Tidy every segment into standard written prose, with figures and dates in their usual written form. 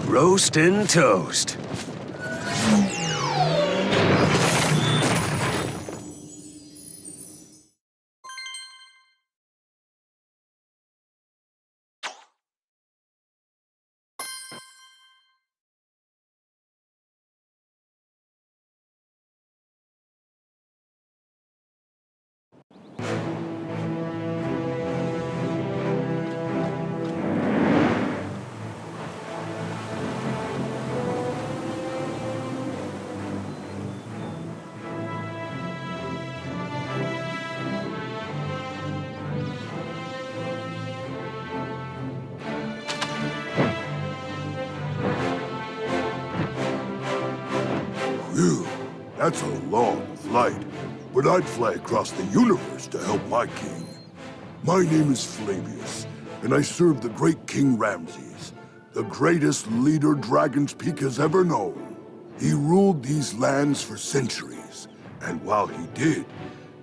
Roastin' toast. Phew, that's a long flight, but I'd fly across the universe to help my king. My name is Flavius, and I serve the great King Ramses, the greatest leader Dragon's Peak has ever known. He ruled these lands for centuries, and while he did,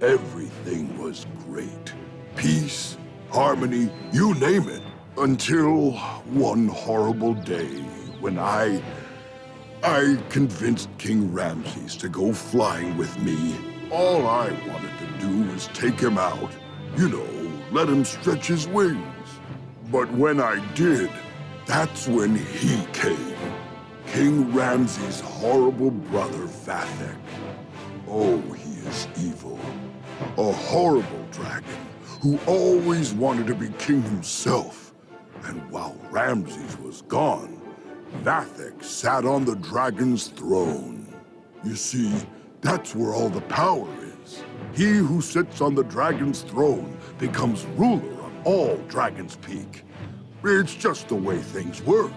everything was great. Peace, harmony, you name it. Until one horrible day when I convinced King Ramses to go flying with me. All I wanted to do was take him out. You know, let him stretch his wings. But when I did, that's when he came. King Ramses' horrible brother, Vathek. Oh, he is evil. A horrible dragon who always wanted to be king himself. And while Ramses was gone, Vathek sat on the dragon's throne. You see, that's where all the power is. He who sits on the dragon's throne becomes ruler of all Dragon's Peak. It's just the way things work.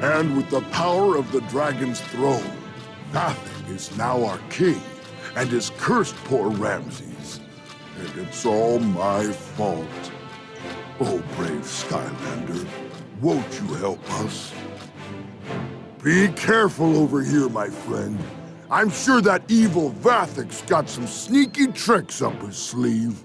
And with the power of the dragon's throne, Vathek is now our king, and has cursed poor Ramses. And it's all my fault. Oh, brave Skylander, won't you help us? Be careful over here, my friend. I'm sure that evil Vathek's got some sneaky tricks up his sleeve.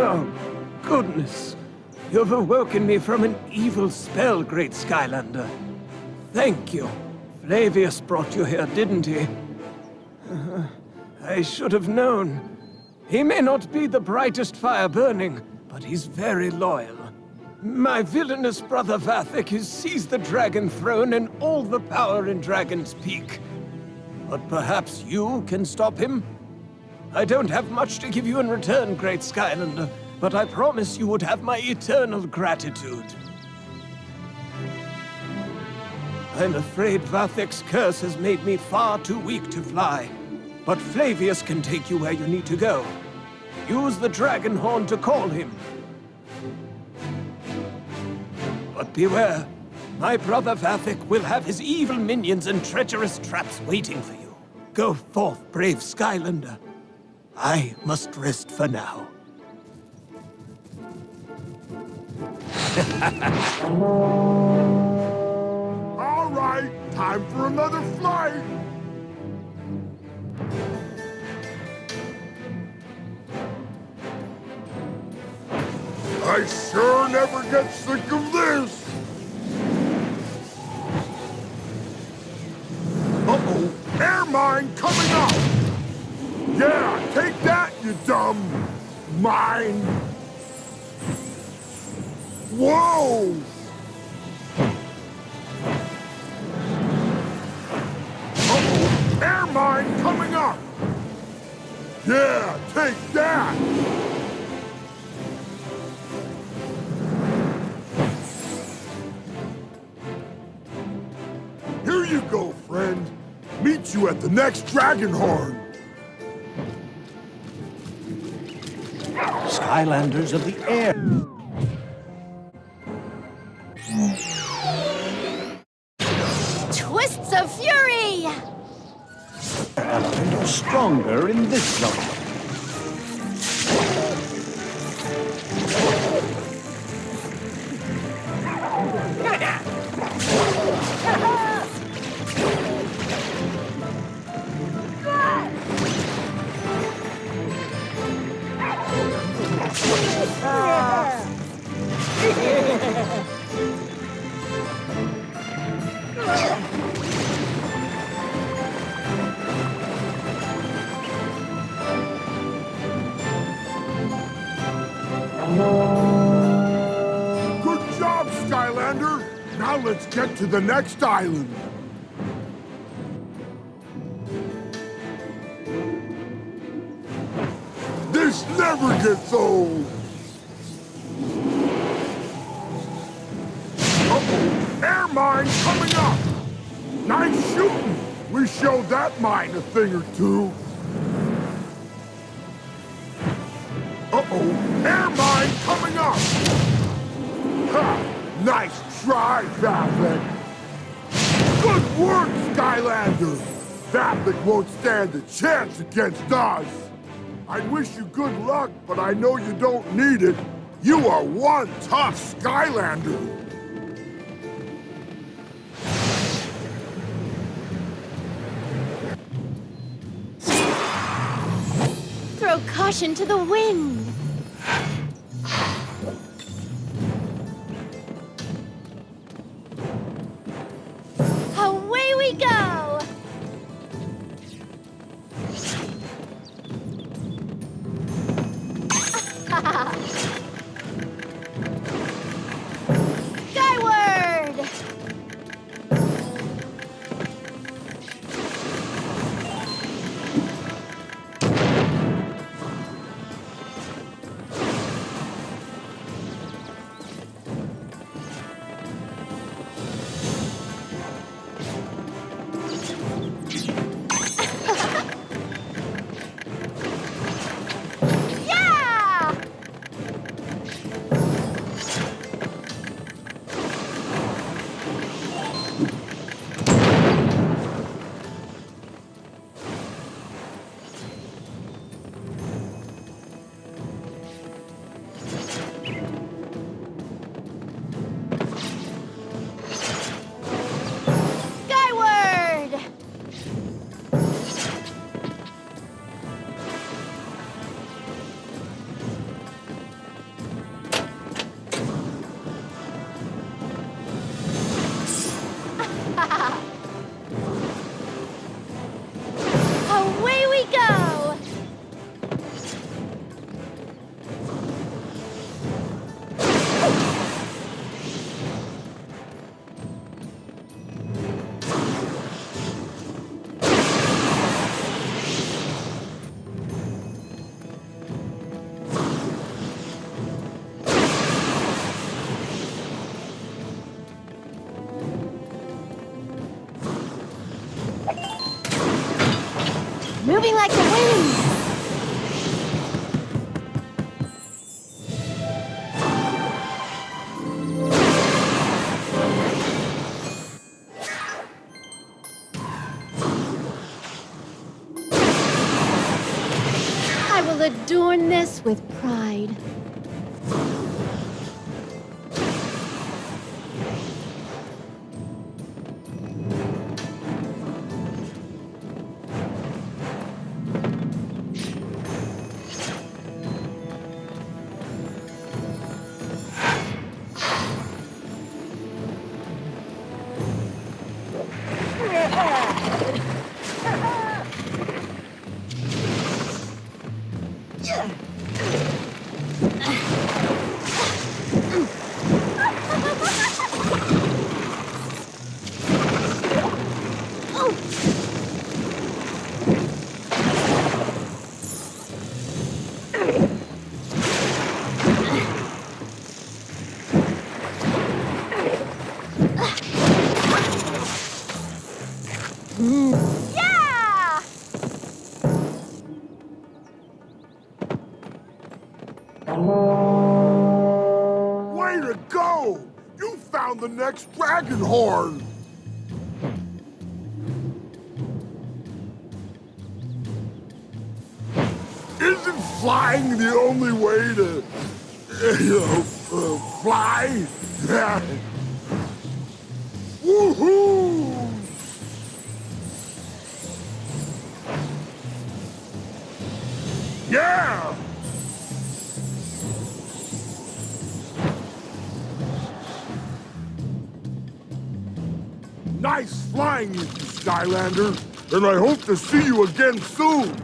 Oh, goodness. You've awoken me from an evil spell, great Skylander. Thank you. Flavius brought you here, didn't he? I should have known. He may not be the brightest fire burning, but he's very loyal. My villainous brother Vathek has seized the Dragon Throne and all the power in Dragon's Peak. But perhaps you can stop him? I don't have much to give you in return, great Skylander, but I promise you would have my eternal gratitude. I'm afraid Vathek's curse has made me far too weak to fly. But Flavius can take you where you need to go. Use the dragon horn to call him. But beware, my brother Vathek will have his evil minions and treacherous traps waiting for you. Go forth, brave Skylander. I must rest for now. All right, time for another flight! I sure never get sick of this! Uh-oh, air mine coming up! Yeah, take that, you dumb mine! Whoa! Uh-oh, air mine coming up! Yeah, take that! Here you go, friend. Meet you at the next dragon horn. Skylanders of the air. Twists of fury! Element are stronger in this zone. Good job, Skylander. Now let's get to the next island. This never gets old. Uh-oh, air mine coming up. Nice shooting. We showed that mine a thing or two. Uh-oh, air mine coming up. Ha! Nice try, Vavik. Good work, Skylander. Vavik won't stand a chance against us. I wish you good luck, but I know you don't need it. You are one tough Skylander. Throw caution to the wind! Away we go! Skyward! Yeah! Skyward! Away we go! Moving like the wind! I will adorn this with pride. Yeah! Way to go! You found the next dragon horn! Isn't flying the only way to, fly? Woohoo! Yeah! Nice flying, you Skylander, and I hope to see you again soon.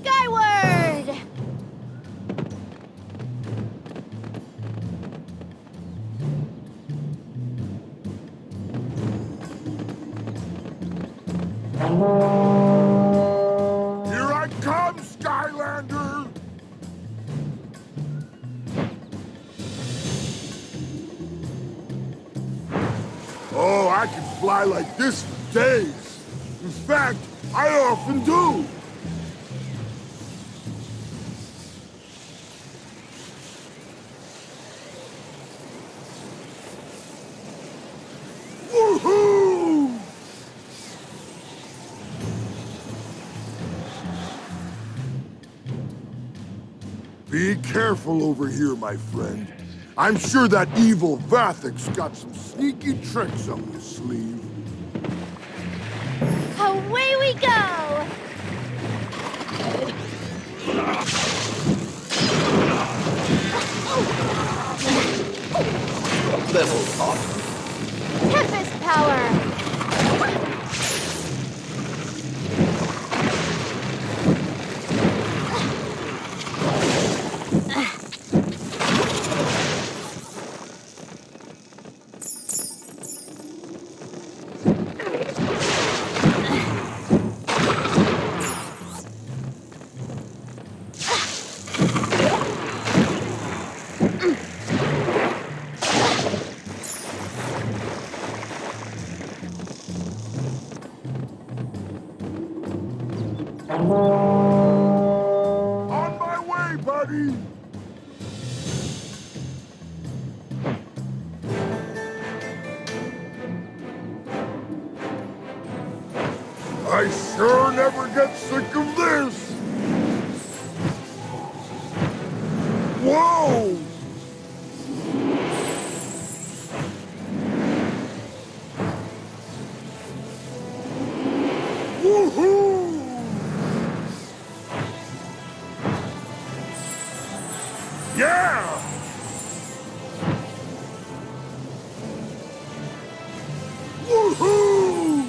Skyward! Here I come, Skylander! Oh, I can fly like this for days. In fact, I often do. Woohoo! Be careful over here, my friend. I'm sure that evil Vathic's got some sneaky tricks up his sleeve. Away we go! Level up. Tempest power! On my way, buddy! I sure never get sick of this! Whoa! Woohoo! Yeah! Woohoo!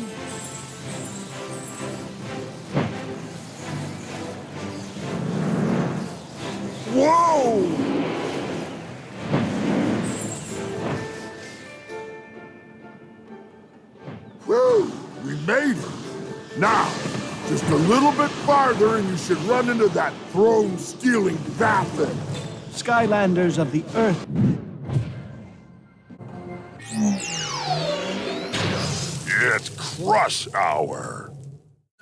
Whoa! Whew, we made it. Now, just a little bit farther and you should run into that throne-stealing Vathic. Skylanders of the Earth. It's crush hour.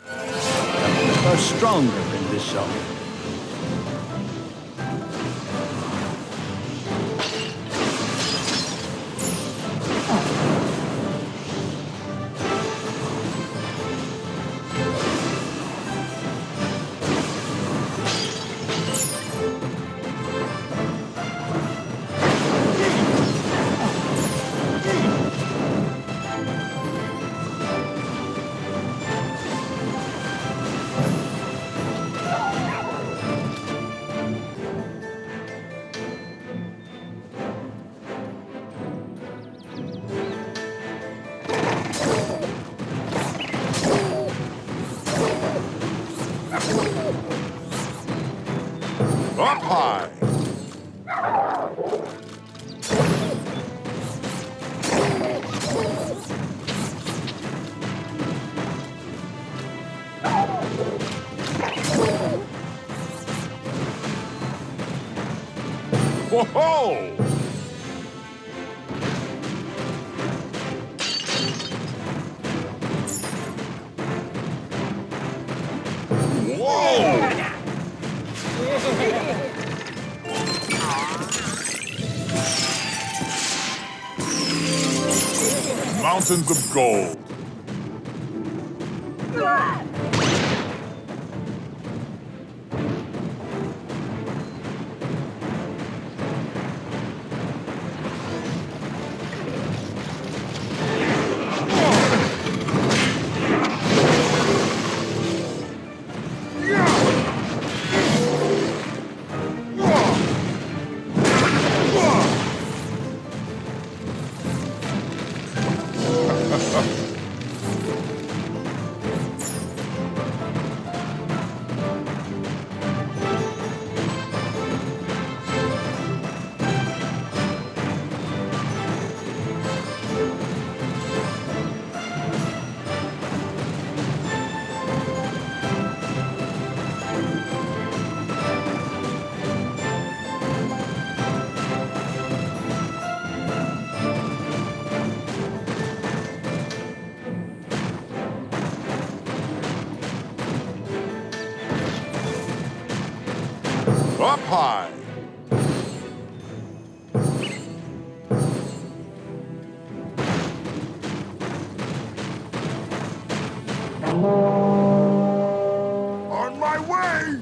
Are stronger in this zone. Up high. Whoa! Whoa! Mountains of gold. Up high. On my way.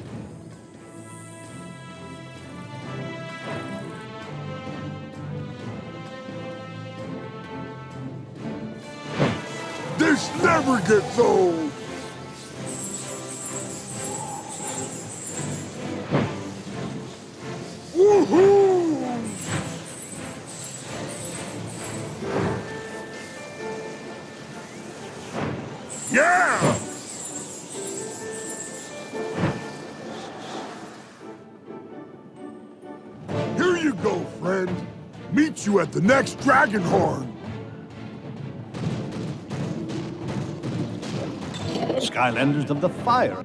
This never gets old. Woohoo! Yeah! Here you go, friend. Meet you at the next dragon horn. Skylanders of the Fire.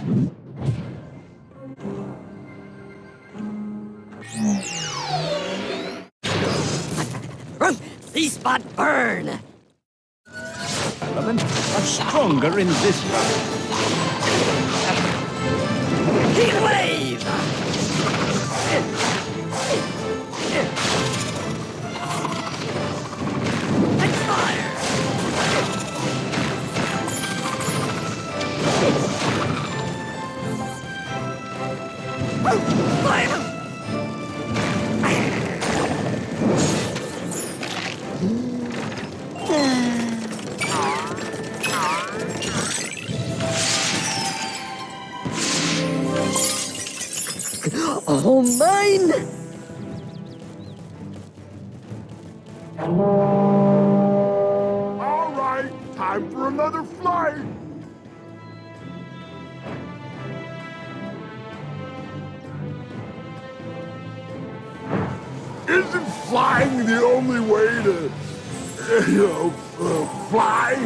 See spot burn! Element are stronger in this one. Heat wave! Fire! Fire! Oh, mine! All right, time for another flight. Isn't flying the only way to, fly?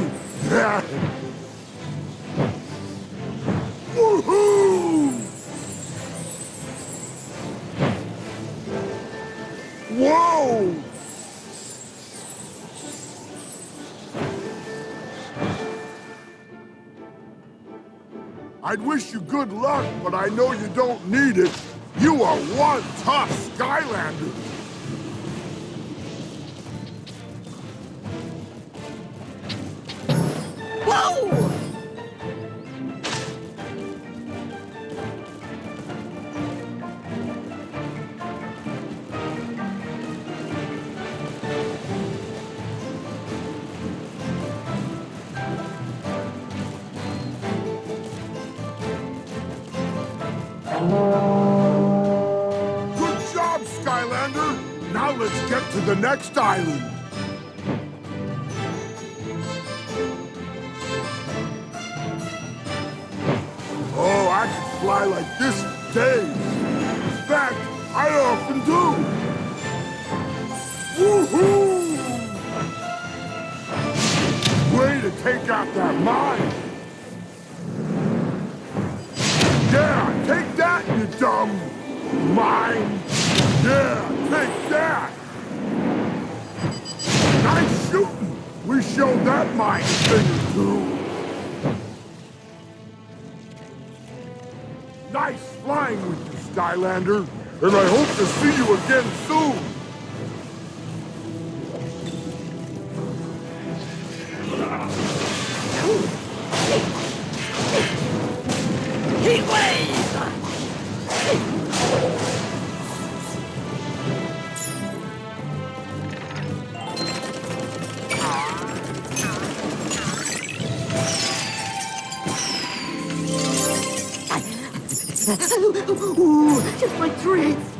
Woohoo! Whoa! I'd wish you good luck, but I know you don't need it. You are one tough Skylander. Whoa! Good job, Skylander. Now let's get to the next island. Oh, I could fly like this for days. fact, I often do. Woohoo! Way to take out that mine. Yeah, take that, you dumb mine. Yeah, take that. Nice shooting. We showed that mine a thing or two. Nice flying with you, Skylander, and I hope to see you again soon. Heat wave! Ooh, just my treats!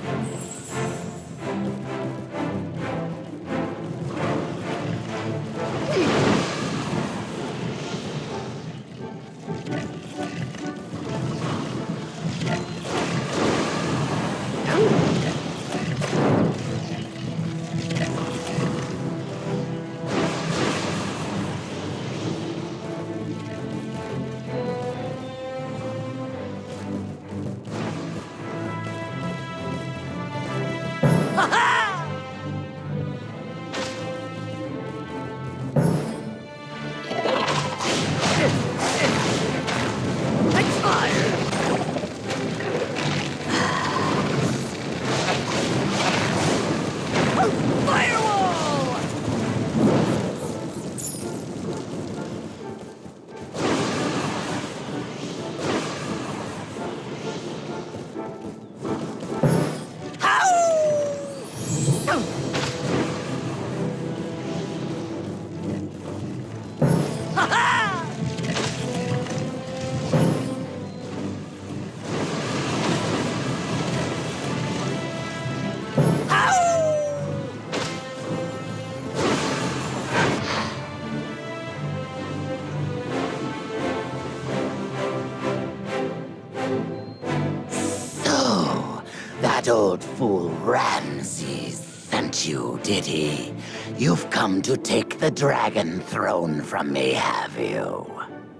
That old fool Ramses sent you, did he? You've come to take the dragon throne from me, have you?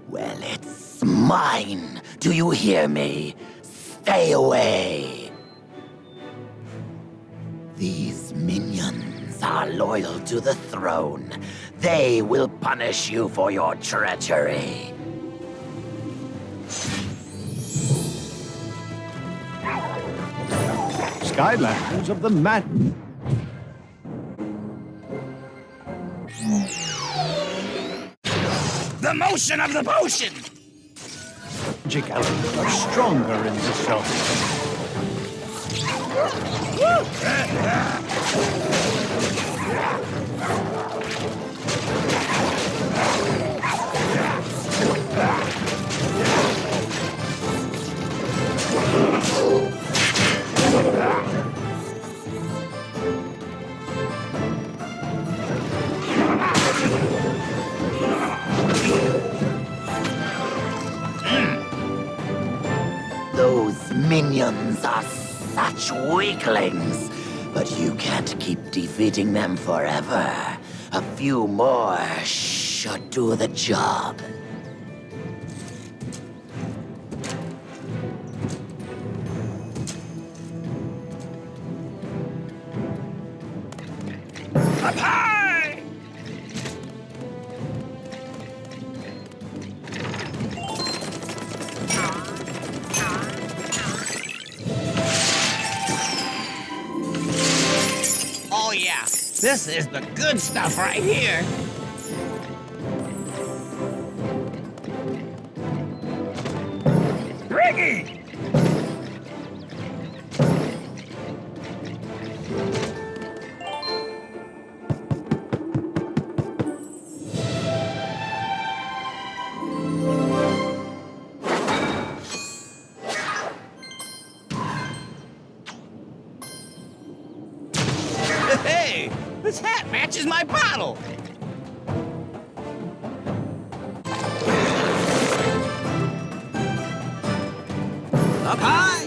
Well, it's mine. Do you hear me? Stay away. These minions are loyal to the throne. They will punish you for your treachery. Skylanders of the Magic The motion of the potion! elements are stronger in this zone. Those minions are such weaklings, but you can't keep defeating them forever. A few more should do the job. Up high! Oh yeah, this is the good stuff right here. Riggy! Hey, this hat matches my bottle. Up high.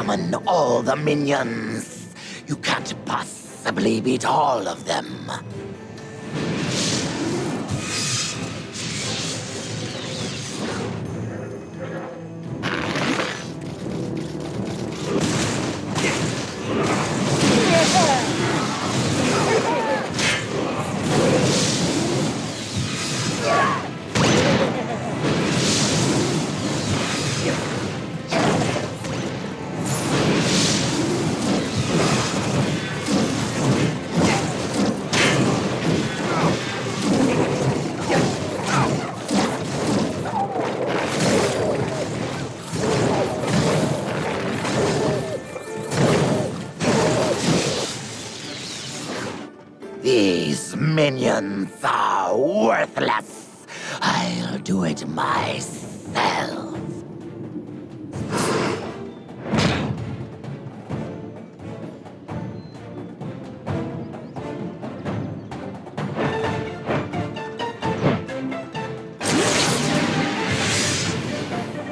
Summon all the minions. You can't possibly beat all of them. These minions are worthless. I'll do it myself.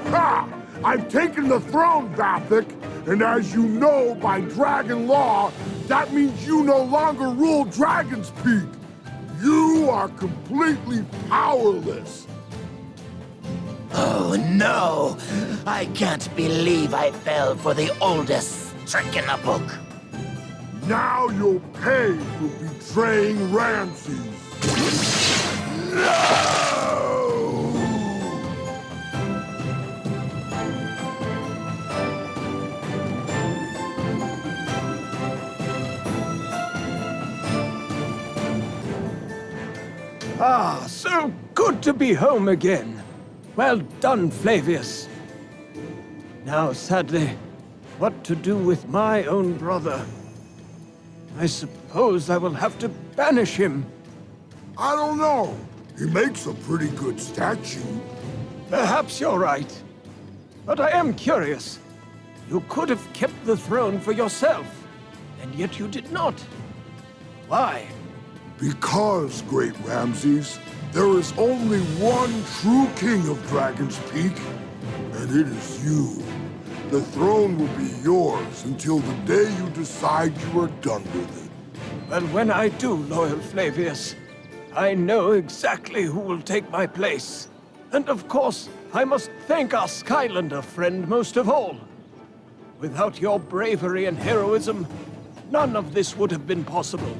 Ha! I've taken the throne, Vathic, and as you know by dragon law, that means you no longer rule Dragon's Peak. You are completely powerless. Oh no! I can't believe I fell for the oldest trick in the book. Now you'll pay for betraying Ramses. Ah, so good to be home again. Well done, Flavius. Now, sadly, what to do with my own brother? I suppose I will have to banish him. I don't know. He makes a pretty good statue. Perhaps you're right. But I am curious. You could have kept the throne for yourself, and yet you did not. Why? Because, great Ramses, there is only one true king of Dragon's Peak, and it is you. The throne will be yours until the day you decide you are done with it. Well, when I do, loyal Flavius, I know exactly who will take my place. And of course, I must thank our Skylander friend most of all. Without your bravery and heroism, none of this would have been possible.